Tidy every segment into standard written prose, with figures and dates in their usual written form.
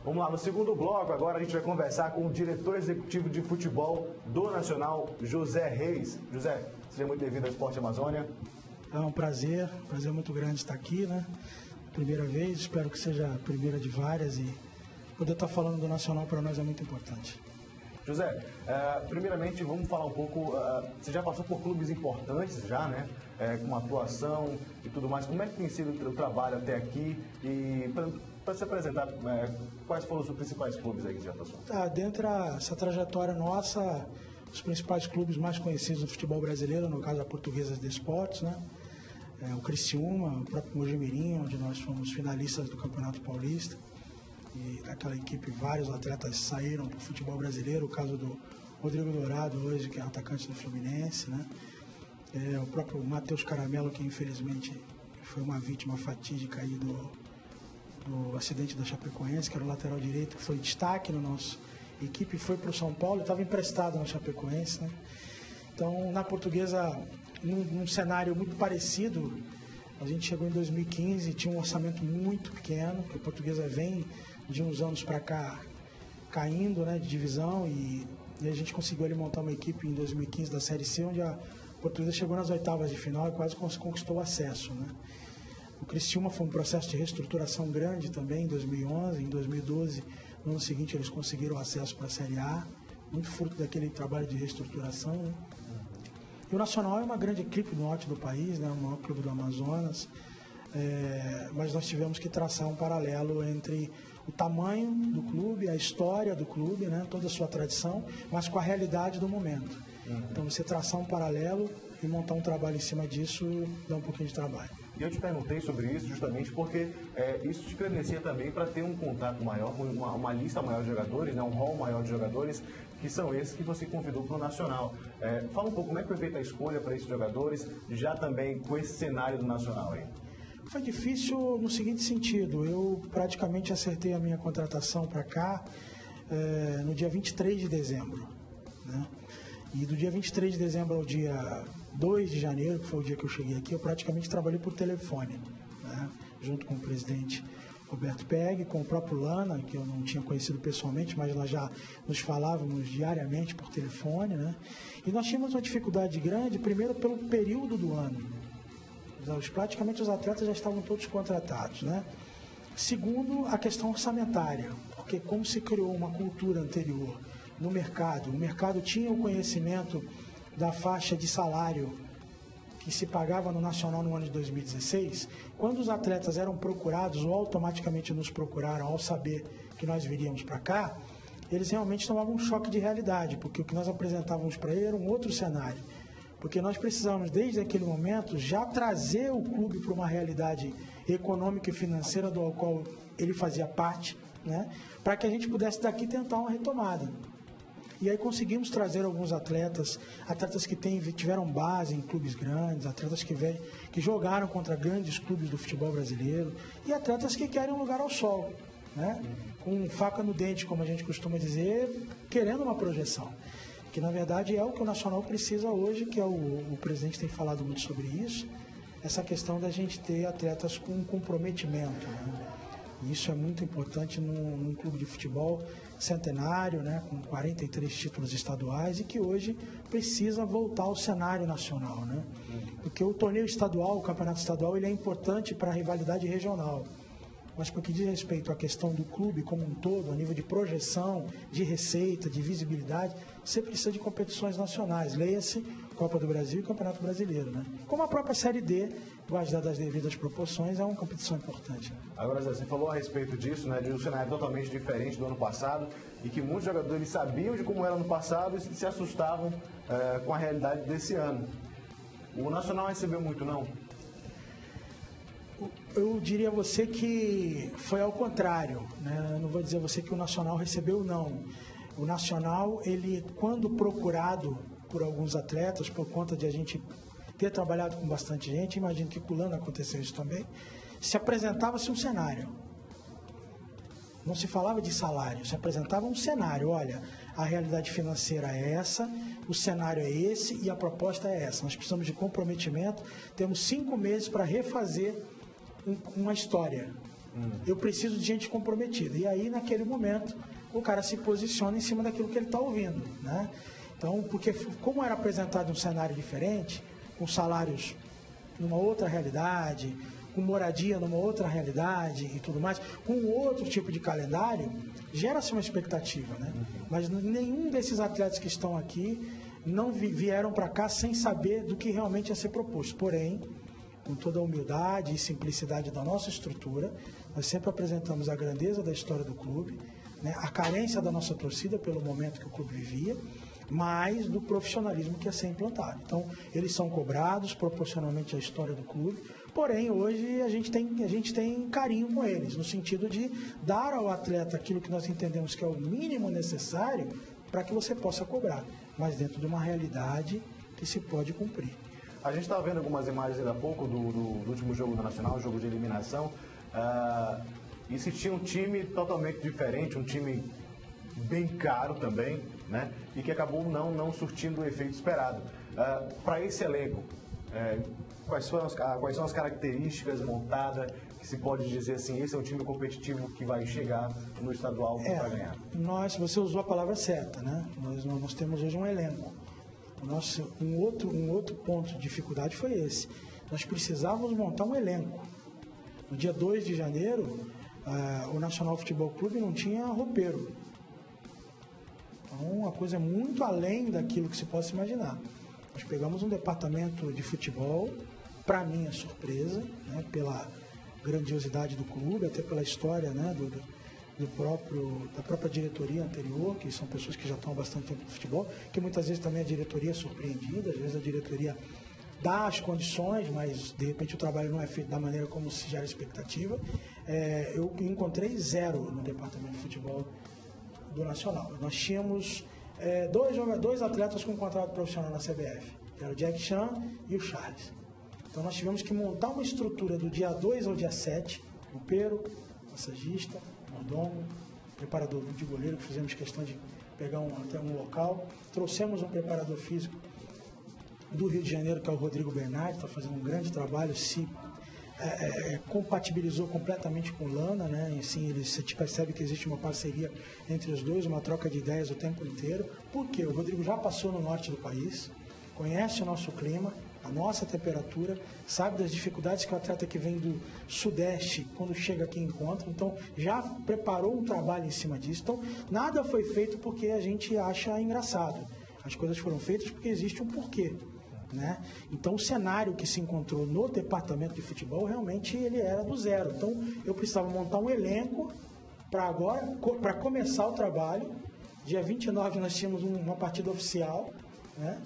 Vamos lá, no segundo bloco, agora a gente vai conversar com o diretor executivo de futebol do Nacional, José Reis. José, seja muito bem-vindo ao Esporte Amazônia. É um prazer muito grande estar aqui, né? Primeira vez, espero que seja a primeira de várias e poder estar falando do Nacional para nós é muito importante. José, primeiramente vamos falar um pouco, você já passou por clubes importantes já, né? Com atuação e tudo mais. Como é que tem sido o trabalho até aqui? E para se apresentar, quais foram os principais clubes aí que já passou? Dentro dessa trajetória nossa, os principais clubes mais conhecidos do futebol brasileiro, no caso a Portuguesa de Esportes, né? O Criciúma, o próprio Mojimirim, onde nós fomos finalistas do Campeonato Paulista. E daquela equipe vários atletas saíram para o futebol brasileiro, o caso do Rodrigo Dourado hoje, que é atacante do Fluminense, né? O próprio Matheus Caramelo, que infelizmente foi uma vítima fatídica aí do acidente da Chapecoense, que era o lateral direito, que foi destaque na nossa equipe, foi para o São Paulo e estava emprestado na Chapecoense, né? Então, na Portuguesa, num cenário muito parecido, a gente chegou em 2015, tinha um orçamento muito pequeno, porque a Portuguesa vem de uns anos para cá caindo, né, de divisão, e a gente conseguiu ali montar uma equipe em 2015 da Série C, onde a Portuguesa chegou nas oitavas de final e quase conquistou o acesso, né? O Criciúma foi um processo de reestruturação grande também em 2011, em 2012, no ano seguinte eles conseguiram o acesso para a Série A, muito fruto daquele trabalho de reestruturação, né? E o Nacional é uma grande equipe do norte do país, né, o maior clube do Amazonas, mas nós tivemos que traçar um paralelo entre o tamanho do clube, a história do clube, né, toda a sua tradição, mas com a realidade do momento. Então, você traçar um paralelo e montar um trabalho em cima disso dá um pouquinho de trabalho. E eu te perguntei sobre isso justamente porque isso te credencia também para ter um contato maior, uma lista maior de jogadores, né, um rol maior de jogadores, que são esses que você convidou para o Nacional. Fala um pouco como é que foi feita a escolha para esses jogadores, já também com esse cenário do Nacional aí. Foi difícil no seguinte sentido, eu praticamente acertei a minha contratação para cá no dia 23 de dezembro, né? E do dia 23 de dezembro ao dia 2 de janeiro, que foi o dia que eu cheguei aqui, eu praticamente trabalhei por telefone, né? Junto com o presidente Roberto Pegg, com o próprio Lana, que eu não tinha conhecido pessoalmente, mas nós já nos falávamos diariamente por telefone, né? E nós tínhamos uma dificuldade grande, primeiro pelo período do ano. Praticamente os atletas já estavam todos contratados, né? Segundo, a questão orçamentária, porque como se criou uma cultura anterior no mercado, o mercado tinha o conhecimento da faixa de salário que se pagava no Nacional no ano de 2016, quando os atletas eram procurados ou automaticamente nos procuraram ao saber que nós viríamos para cá, eles realmente tomavam um choque de realidade, porque o que nós apresentávamos para ele era um outro cenário. Porque nós precisávamos, desde aquele momento, já trazer o clube para uma realidade econômica e financeira do qual ele fazia parte, né, para que a gente pudesse daqui tentar uma retomada. E aí conseguimos trazer alguns atletas que tiveram base em clubes grandes, atletas que jogaram contra grandes clubes do futebol brasileiro e atletas que querem um lugar ao sol, né, com faca no dente, como a gente costuma dizer, querendo uma projeção. Que na verdade é o que o Nacional precisa hoje, que o presidente tem falado muito sobre isso, essa questão da gente ter atletas com comprometimento, né? E isso é muito importante num clube de futebol centenário, né, com 43 títulos estaduais e que hoje precisa voltar ao cenário nacional, né? Porque o torneio estadual, o campeonato estadual, ele é importante para a rivalidade regional. Mas porque diz respeito à questão do clube como um todo, a nível de projeção, de receita, de visibilidade, você precisa de competições nacionais. Leia-se Copa do Brasil e Campeonato Brasileiro, né? Como a própria Série D, guardadas das devidas proporções, é uma competição importante. Agora, Zé, você falou a respeito disso, né, de um cenário totalmente diferente do ano passado e que muitos jogadores sabiam de como era no passado e se assustavam com a realidade desse ano. O Nacional recebeu muito, não? Eu diria a você que foi ao contrário, né? Eu não vou dizer a você que o Nacional recebeu, não. O Nacional, ele, quando procurado por alguns atletas, por conta de a gente ter trabalhado com bastante gente, imagino que com o Lana aconteceu isso também, se apresentava-se um cenário. Não se falava de salário, se apresentava um cenário. Olha, a realidade financeira é essa, o cenário é esse e a proposta é essa. Nós precisamos de comprometimento, temos 5 meses para refazer uma história. Eu preciso de gente comprometida. E aí, naquele momento, o cara se posiciona em cima daquilo que ele está ouvindo, né? Então, porque como era apresentado um cenário diferente, com salários numa outra realidade, com moradia numa outra realidade e tudo mais, com outro tipo de calendário, gera-se uma expectativa, né? Mas nenhum desses atletas que estão aqui não vieram para cá sem saber do que realmente ia ser proposto. Porém, com toda a humildade e simplicidade da nossa estrutura, nós sempre apresentamos a grandeza da história do clube, né? A carência da nossa torcida pelo momento que o clube vivia, mas do profissionalismo que ia ser implantado. Então, eles são cobrados proporcionalmente à história do clube, porém, hoje a gente tem carinho com eles, no sentido de dar ao atleta aquilo que nós entendemos que é o mínimo necessário para que você possa cobrar, mas dentro de uma realidade que se pode cumprir. A gente estava vendo algumas imagens ainda há pouco do último jogo do Nacional, jogo de eliminação, e se tinha um time totalmente diferente, um time bem caro também, né? E que acabou não surtindo o efeito esperado. Para esse elenco, quais são as características montadas que se pode dizer assim, esse é um time competitivo que vai chegar no estadual para ganhar? Você usou a palavra certa, né? Nós temos hoje um elenco. Um outro ponto de dificuldade foi esse. Nós precisávamos montar um elenco. No dia 2 de janeiro, o Nacional Futebol Clube não tinha roupeiro. Então, uma coisa muito além daquilo que se possa imaginar. Nós pegamos um departamento de futebol, para minha surpresa, né, pela grandiosidade do clube, até pela história, né, da própria diretoria anterior, que são pessoas que já estão há bastante tempo no futebol, que muitas vezes também a diretoria é surpreendida, às vezes a diretoria dá as condições, mas de repente o trabalho não é feito da maneira como se gera expectativa. Eu encontrei 0 no departamento de futebol do Nacional. Nós tínhamos dois atletas com contrato profissional na CBF, que era o Jack Chan e o Charles. Então nós tivemos que montar uma estrutura do dia 2 ao dia 7, roupeiro, massagista, mordomo, preparador de goleiro, que fizemos questão de pegar até um local. Trouxemos um preparador físico do Rio de Janeiro, que é o Rodrigo Bernardi, está fazendo um grande trabalho, se compatibilizou completamente com o Lana, né? E, assim, você percebe que existe uma parceria entre os dois, uma troca de ideias o tempo inteiro, porque o Rodrigo já passou no norte do país, conhece o nosso clima, a nossa temperatura, sabe das dificuldades que o atleta que vem do sudeste, quando chega aqui, encontra, então já preparou um trabalho em cima disso. Então, nada foi feito porque a gente acha engraçado. As coisas foram feitas porque existe um porquê, né? Então, o cenário que se encontrou no departamento de futebol, realmente, ele era do zero. Então, eu precisava montar um elenco para começar o trabalho. Dia 29 nós tínhamos uma partida oficial, né?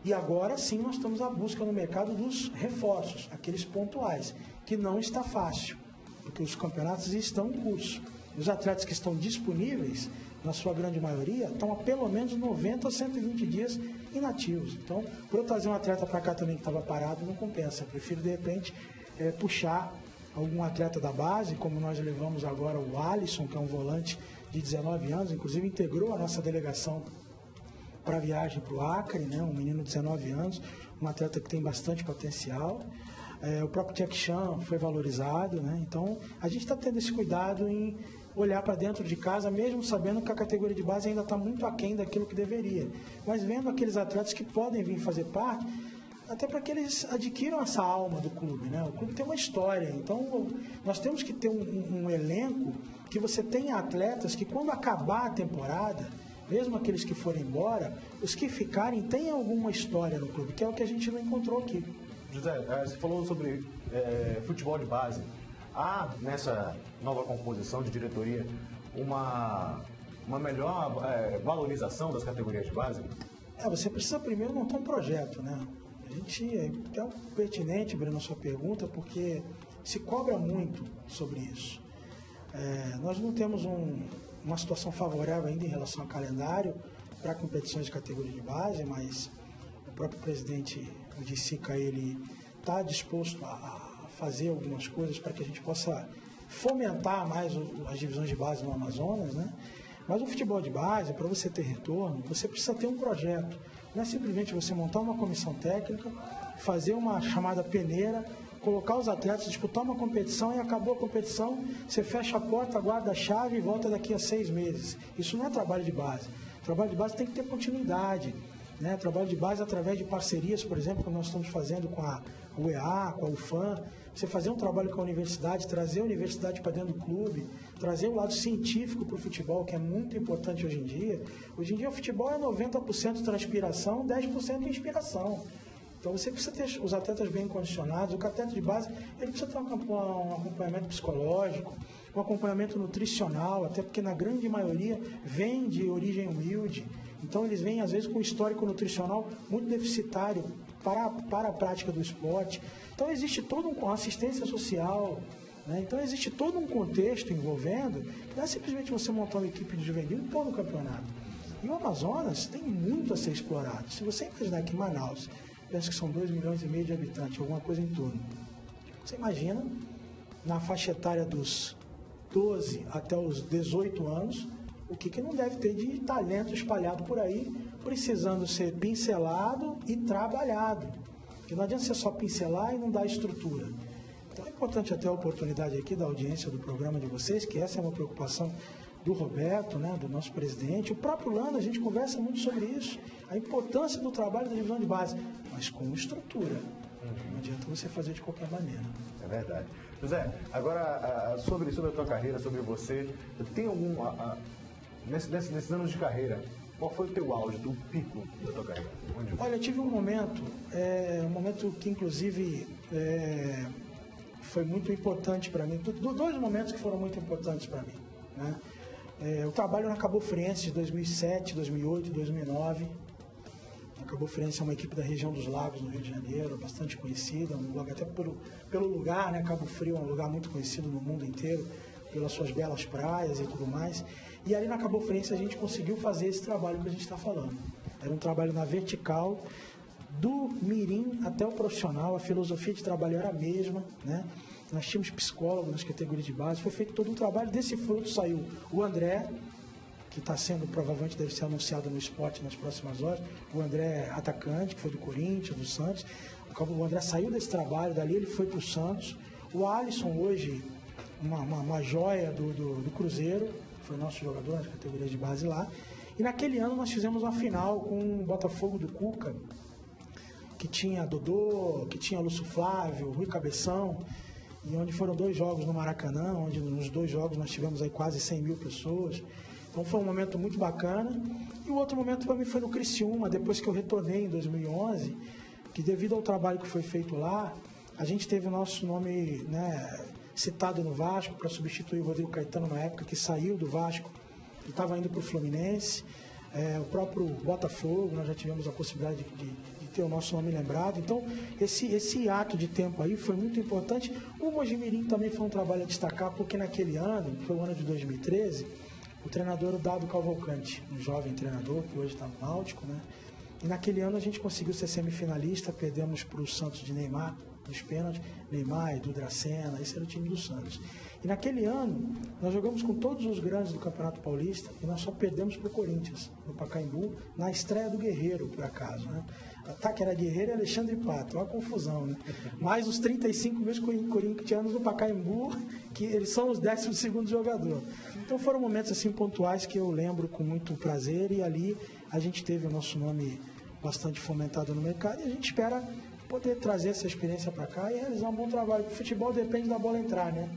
E agora sim nós estamos à busca no mercado dos reforços, aqueles pontuais, que não está fácil, porque os campeonatos estão em curso. Os atletas que estão disponíveis, na sua grande maioria, estão há pelo menos 90 a 120 dias inativos. Então, para eu trazer um atleta para cá também que estava parado, não compensa. Eu prefiro, de repente, puxar algum atleta da base, como nós levamos agora o Alisson, que é um volante de 19 anos, inclusive integrou a nossa delegação para a viagem para o Acre, né? Um menino de 19 anos, um atleta que tem bastante potencial. O próprio Jack Chan foi valorizado, né? Então, a gente está tendo esse cuidado em olhar para dentro de casa, mesmo sabendo que a categoria de base ainda está muito aquém daquilo que deveria. Mas vendo aqueles atletas que podem vir fazer parte, até para que eles adquiram essa alma do clube, né? O clube tem uma história, então nós temos que ter um elenco que você tenha atletas que, quando acabar a temporada, mesmo aqueles que forem embora, os que ficarem tenham alguma história no clube, que é o que a gente não encontrou aqui. José, você falou sobre futebol de base. Há, nessa nova composição de diretoria, uma melhor valorização das categorias de base? Você precisa primeiro montar um projeto, né? A gente é pertinente, Breno, a sua pergunta, porque se cobra muito sobre isso. Nós não temos uma situação favorável ainda em relação ao calendário para competições de categoria de base, mas o próprio presidente, o Dicica, ele está disposto a fazer algumas coisas para que a gente possa fomentar mais as divisões de base no Amazonas, né? Mas o futebol de base, para você ter retorno, você precisa ter um projeto. Não é simplesmente você montar uma comissão técnica, fazer uma chamada peneira, colocar os atletas, disputar uma competição e acabou a competição, você fecha a porta, guarda a chave e volta daqui a 6 meses. Isso não é trabalho de base. Trabalho de base tem que ter continuidade, né? Trabalho de base através de parcerias, por exemplo, que nós estamos fazendo com a UEA, com a UFAM, você fazer um trabalho com a universidade, trazer a universidade para dentro do clube, trazer o lado científico para o futebol, que é muito importante hoje em dia. Hoje em dia o futebol é 90% transpiração, 10% inspiração. Então você precisa ter os atletas bem condicionados. O atleta de base ele precisa ter um acompanhamento psicológico, um acompanhamento nutricional, até porque na grande maioria vem de origem humilde. Então eles vêm às vezes com um histórico nutricional muito deficitário para a prática do esporte. Então existe toda uma assistência social, né? Então existe todo um contexto envolvendo, não é simplesmente você montar uma equipe de juvenil e pôr no campeonato. E o Amazonas tem muito a ser explorado. Se você imaginar que em Manaus, penso que são 2,5 milhões de habitantes, alguma coisa em torno. Você imagina, na faixa etária dos 12 até os 18 anos, o que não deve ter de talento espalhado por aí, precisando ser pincelado e trabalhado. Porque não adianta você só pincelar e não dar estrutura. Então é importante até a oportunidade aqui da audiência do programa de vocês, que essa é uma preocupação do Roberto, né, do nosso presidente. O próprio Lando, a gente conversa muito sobre isso. A importância do trabalho da divisão de base, mas com estrutura. Não adianta você fazer de qualquer maneira. É verdade. José, agora sobre a tua carreira, sobre você, tem algum... Nesses anos de carreira, qual foi o teu auge, o pico da tua carreira? Olha, eu tive um momento que inclusive foi muito importante para mim, dois momentos que foram muito importantes para mim, né? O trabalho na Cabo Friense de 2007, 2008, 2009. A Cabo Friense é uma equipe da região dos Lagos, no Rio de Janeiro, bastante conhecida, até pelo lugar, né? Cabo Frio é um lugar muito conhecido no mundo inteiro, pelas suas belas praias e tudo mais. E ali na Cabo Friense a gente conseguiu fazer esse trabalho que a gente está falando. Era um trabalho na vertical, do mirim até o profissional, a filosofia de trabalho era a mesma, né? Nós tínhamos psicólogo nas categorias de base, foi feito todo um trabalho. Desse fruto saiu o André, que está sendo, provavelmente deve ser anunciado no esporte nas próximas horas, o André atacante, que foi do Corinthians, do Santos. O André saiu desse trabalho, dali ele foi para o Santos. O Alisson hoje, uma joia do Cruzeiro, foi nosso jogador nas categorias de base lá. E naquele ano nós fizemos uma final com o Botafogo do Cuca, que tinha Dodô, que tinha Lúcio Flávio, Rui Cabeção, e onde foram 2 jogos no Maracanã, onde nos 2 jogos nós tivemos aí quase 100 mil pessoas. Então foi um momento muito bacana. E o outro momento para mim foi no Criciúma, depois que eu retornei em 2011, que devido ao trabalho que foi feito lá, a gente teve o nosso nome, né, citado no Vasco para substituir o Rodrigo Caetano na época, que saiu do Vasco e estava indo para o Fluminense. O próprio Botafogo, nós já tivemos a possibilidade de ter o nosso nome lembrado. Então, esse ato de tempo aí foi muito importante. O Mojimirim também foi um trabalho a destacar, porque naquele ano, que foi o ano de 2013, o treinador Dado Cavalcante, um jovem treinador que hoje está no Náutico, né? E naquele ano a gente conseguiu ser semifinalista, perdemos para o Santos de Neymar, nos pênaltis, Neymar, Edu Dracena, esse era o time do Santos. E naquele ano, nós jogamos com todos os grandes do Campeonato Paulista e nós só perdemos para o Corinthians, no Pacaembu, na estreia do Guerreiro, por acaso, né? O ataque era Guerreiro e Alexandre Pato, uma confusão, né? Mais os 35 mil corintianos no Pacaembu, que eles são os 12º jogador. Então foram momentos assim pontuais que eu lembro com muito prazer, e ali a gente teve o nosso nome bastante fomentado no mercado e a gente espera poder trazer essa experiência para cá e realizar um bom trabalho. O futebol depende da bola entrar, né?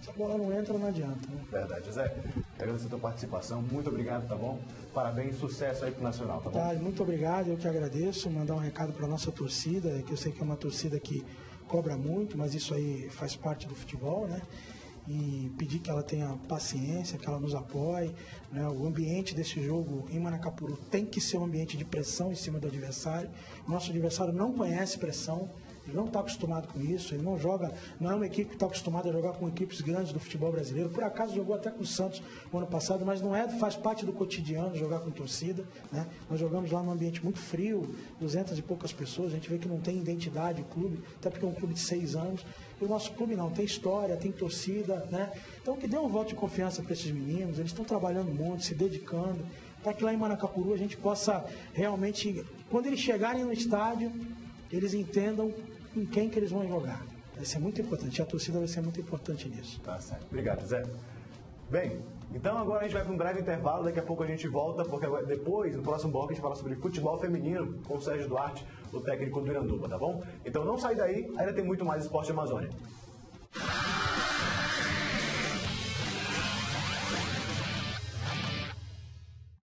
Se a bola não entra, não adianta, né? Verdade, José. Agradeço a tua participação. Muito obrigado, tá bom? Parabéns, sucesso aí pro Nacional, tá bom? Tá, muito obrigado, eu que agradeço. Mandar um recado para nossa torcida, que eu sei que é uma torcida que cobra muito, mas isso aí faz parte do futebol, né? E pedir que ela tenha paciência, que ela nos apoie, né? O ambiente desse jogo em Manacapuru tem que ser um ambiente de pressão em cima do adversário. O nosso adversário não conhece pressão, ele não está acostumado com isso, ele não joga, não é uma equipe que está acostumada a jogar com equipes grandes do futebol brasileiro. Por acaso jogou até com o Santos no ano passado, mas não faz parte do cotidiano jogar com torcida, né? Nós jogamos lá num ambiente muito frio, 200 e poucas pessoas, a gente vê que não tem identidade o clube, até porque é um clube de 6 anos. E o nosso clube não, tem história, tem torcida, né? Então que dê um voto de confiança para esses meninos, eles estão trabalhando muito, se dedicando, para que lá em Manacapuru a gente possa realmente, quando eles chegarem no estádio, eles entendam em quem que eles vão jogar. Vai ser muito importante. A torcida vai ser muito importante nisso. Tá certo. Obrigado, Zé. Bem, então agora a gente vai para um breve intervalo, daqui a pouco a gente volta, porque depois, no próximo bloco, a gente fala sobre futebol feminino com o Sérgio Duarte, o técnico do Iranduba, tá bom? Então não sai daí, ainda tem muito mais Esporte Amazônia.